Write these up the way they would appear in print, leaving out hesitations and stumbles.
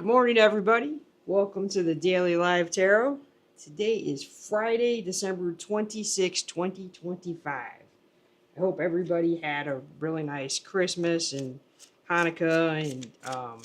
Good morning, everybody. Welcome to the Daily Live Tarot. Today is Friday, December 26, 2025. I hope everybody had a really nice Christmas and Hanukkah, and I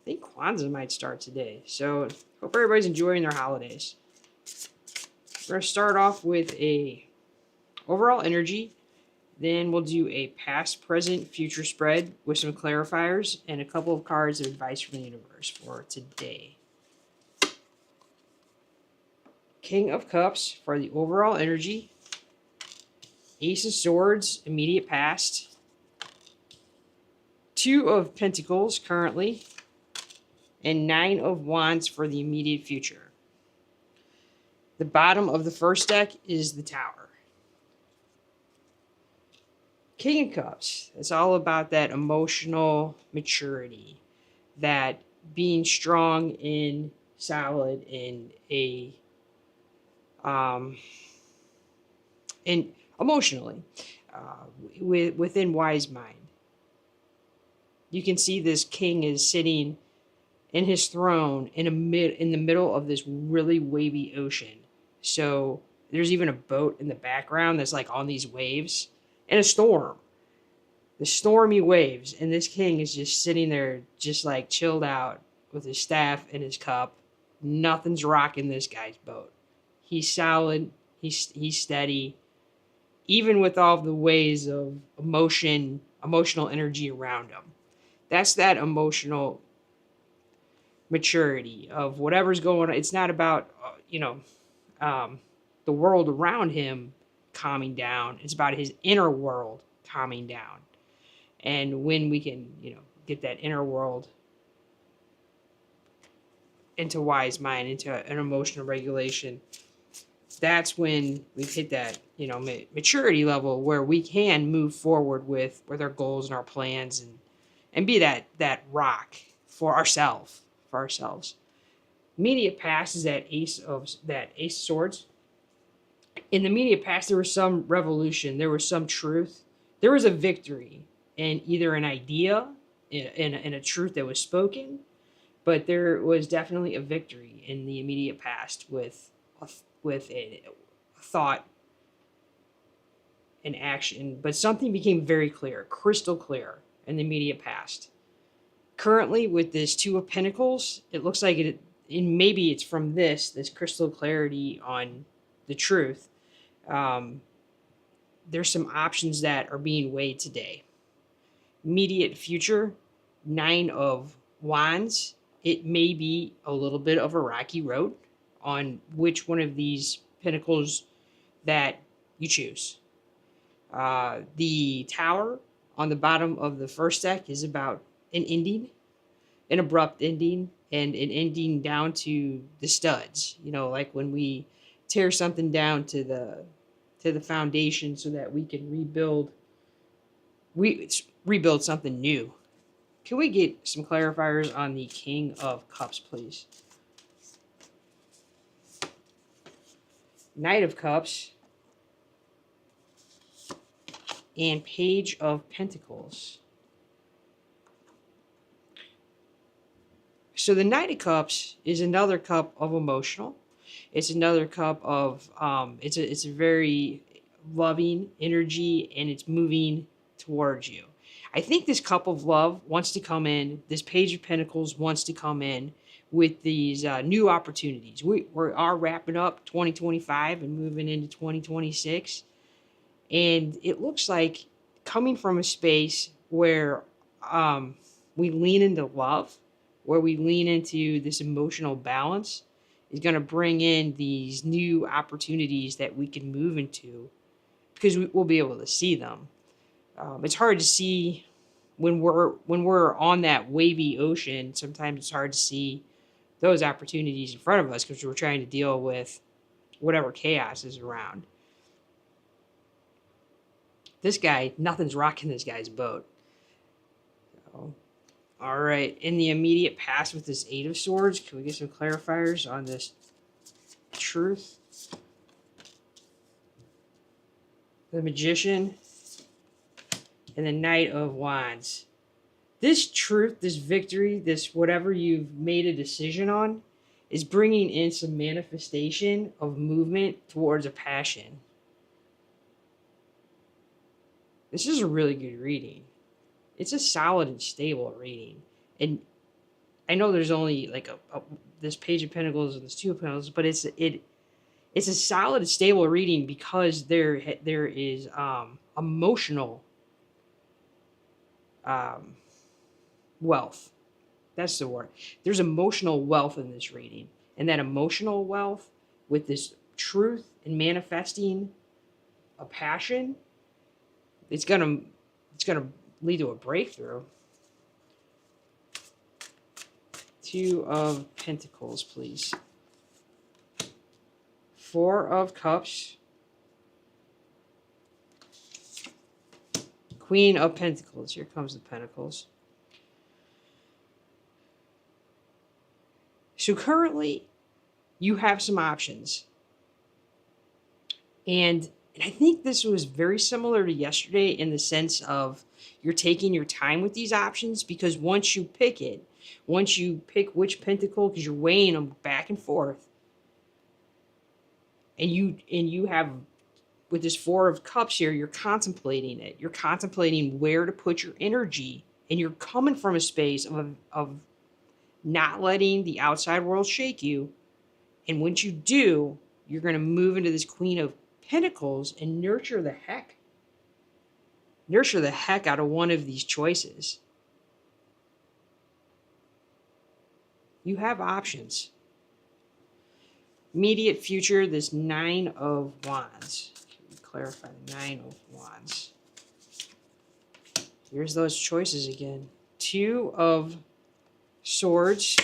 think Kwanzaa might start today. So, hope everybody's enjoying their holidays. We're going to start off with a overall energy. Then we'll do a past, present, future spread with some clarifiers and a couple of cards of advice from the universe for today. King of Cups for the overall energy. Ace of Swords, immediate past. Two of Pentacles currently. And Nine of Wands for the immediate future. The bottom of the first deck is the Tower. King of Cups, it's all about that emotional maturity, that being strong and solid in a and emotionally within wise mind. You can see this king is sitting in his throne in the middle of this really wavy ocean. So there's even a boat in the background that's like on these waves. And a storm. The stormy waves. And this king is just sitting there just like chilled out with his staff and his cup. Nothing's rocking this guy's boat. He's solid. He's steady. Even with all the waves of emotional energy around him. That's that emotional maturity of whatever's going on. It's not about, the world around him calming down. It's about his inner world calming down. And when we can, get that inner world into wise mind, into an emotional regulation, that's when we hit that, maturity level where we can move forward with our goals and our plans and be that rock for ourselves. Immediate past is that ace of swords. In the immediate past, there was some revolution. There was some truth. There was a victory in either an idea, in a truth that was spoken, but there was definitely a victory in the immediate past with a thought and action. But something became very clear, crystal clear in the immediate past. Currently, with this Two of Pentacles, it looks like and maybe it's from this crystal clarity on the truth. There's some options that are being weighed today. Immediate future, Nine of Wands. It may be a little bit of a rocky road on which one of these pentacles that you choose. The Tower on the bottom of the first deck is about an ending, an abrupt ending, and an ending down to the studs. Like when we tear something down to the foundation so that we can rebuild something new. Can we get some clarifiers on the King of Cups, please? Knight of Cups and Page of Pentacles. So the Knight of Cups is another cup of emotional. It's another cup of it's a very loving energy, and it's moving towards you. I think this cup of love wants to come in. This Page of Pentacles wants to come in with these new opportunities. We are wrapping up 2025 and moving into 2026, and it looks like coming from a space where we lean into love, where we lean into this emotional balance, is going to bring in these new opportunities that we can move into because we'll be able to see them. It's hard to see when we're on that wavy ocean. Sometimes it's hard to see those opportunities in front of us because we're trying to deal with whatever chaos is around. This guy, nothing's rocking this guy's boat. So, all right, in the immediate past with this Eight of Swords, can we get some clarifiers on this truth? The Magician and the Knight of Wands. This truth, this victory, this whatever you've made a decision on, is bringing in some manifestation of movement towards a passion. This is a really good reading. It's a solid and stable reading. And I know there's only like this Page of Pentacles and this Two of Pentacles, but it's a solid and stable reading because there is emotional um, wealth. That's the word. There's emotional wealth in this reading, and that emotional wealth with this truth and manifesting a passion, it's gonna lead to a breakthrough. Two of Pentacles, please. Four of Cups. Queen of Pentacles. Here comes the Pentacles. So currently, you have some options. And I think this was very similar to yesterday in the sense of you're taking your time with these options, because once you pick it, once you pick which pentacle, because you're weighing them back and forth, and you have, with this Four of Cups here, you're contemplating it. You're contemplating where to put your energy, and you're coming from a space of not letting the outside world shake you. And once you do, you're going to move into this Queen of Pentacles and nurture the heck out of one of these choices. You have options. Immediate future, this Nine of Wands. Can we clarify the Nine of Wands? Here's those choices again. Two of Swords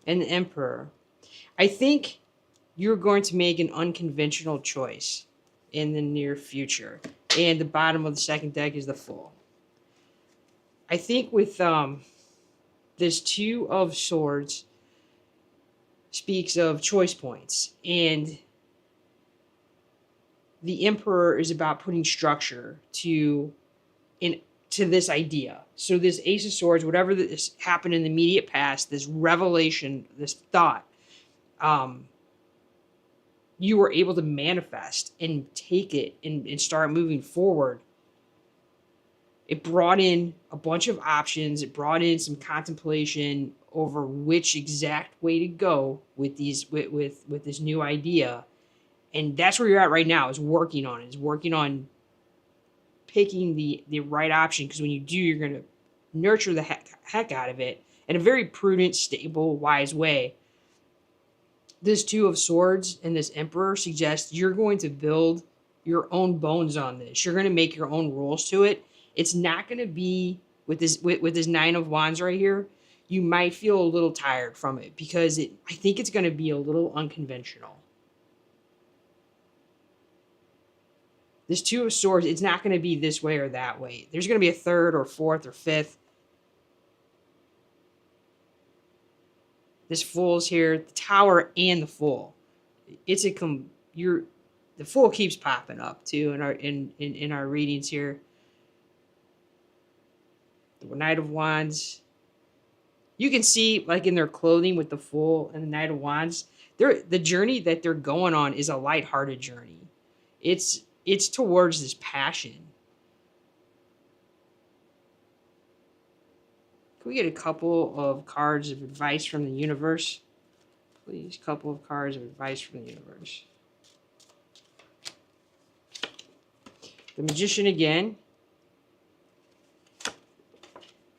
and the Emperor. I think you're going to make an unconventional choice in the near future. And the bottom of the second deck is the Fool. I think with this Two of Swords speaks of choice points, and the Emperor is about putting structure to this idea. So this Ace of Swords, whatever this happened in the immediate past, this revelation, this thought, you were able to manifest and take it and start moving forward. It brought in a bunch of options. It brought in some contemplation over which exact way to go with these with this new idea. And that's where you're at right now, is working on it. Is working on picking the right option, because when you do, you're going to nurture the heck out of it in a very prudent, stable, wise way. This Two of Swords and this Emperor suggests you're going to build your own bones on this. You're going to make your own rules to it. It's not going to be with this Nine of Wands right here. You might feel a little tired from it, because I think it's going to be a little unconventional. This Two of Swords, it's not going to be this way or that way. There's going to be a third or fourth or fifth. This Fool's here, the Tower and the Fool. It's the Fool keeps popping up too in our readings here. The Knight of Wands. You can see, like, in their clothing with the Fool and the Knight of Wands, the journey that they're going on is a lighthearted journey. It's towards this passion. Can we get a couple of cards of advice from the universe? Please, couple of cards of advice from the universe. The Magician again.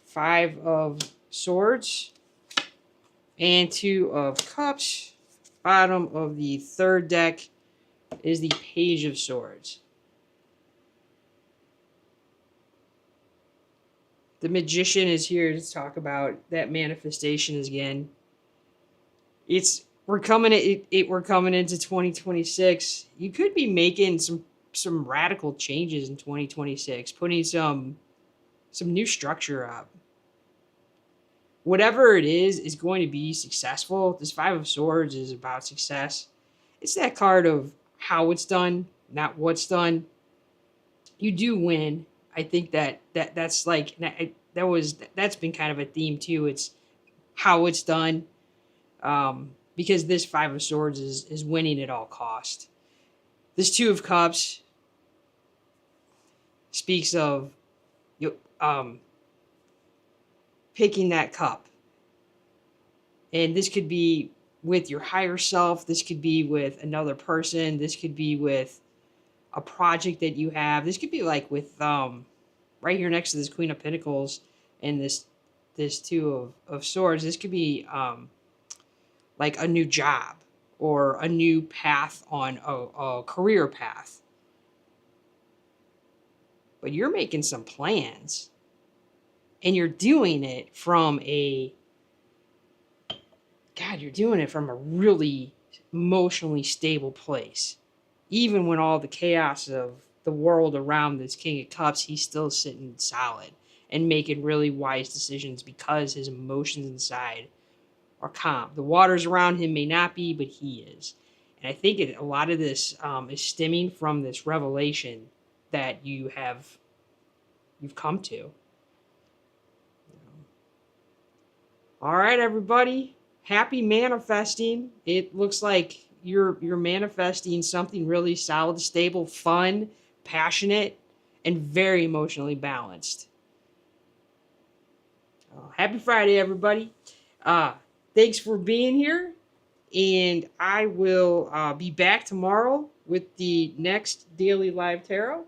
Five of Swords. And Two of Cups. Bottom of the third deck is the Page of Swords. The Magician is here to talk about that manifestation again. We're coming into 2026. You could be making some radical changes in 2026, putting some new structure up. Whatever it is going to be successful. This Five of Swords is about success. It's that card of how it's done, not what's done. You do win. I think that's like, that's been kind of a theme too. It's how it's done, because this Five of Swords is winning at all cost. This Two of Cups speaks of you picking that cup, and this could be with your higher self. This could be with another person. This could be with a project that you have. This could be like with right here next to this Queen of Pentacles and this Two of Swords. This could be like a new job or a new path on a career path. But you're making some plans, and you're doing it from you're doing it from a really emotionally stable place. Even when all the chaos of the world around this King of Cups, he's still sitting solid and making really wise decisions because his emotions inside are calm. The waters around him may not be, but he is. And I think a lot of this is stemming from this revelation that you've come to. All right, everybody. Happy manifesting. It looks like you're manifesting something really solid, stable, fun, passionate, and very emotionally balanced. Happy Friday, everybody. Thanks for being here, and I will be back tomorrow with the next daily live tarot.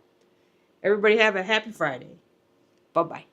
Everybody have a happy Friday. Bye-bye.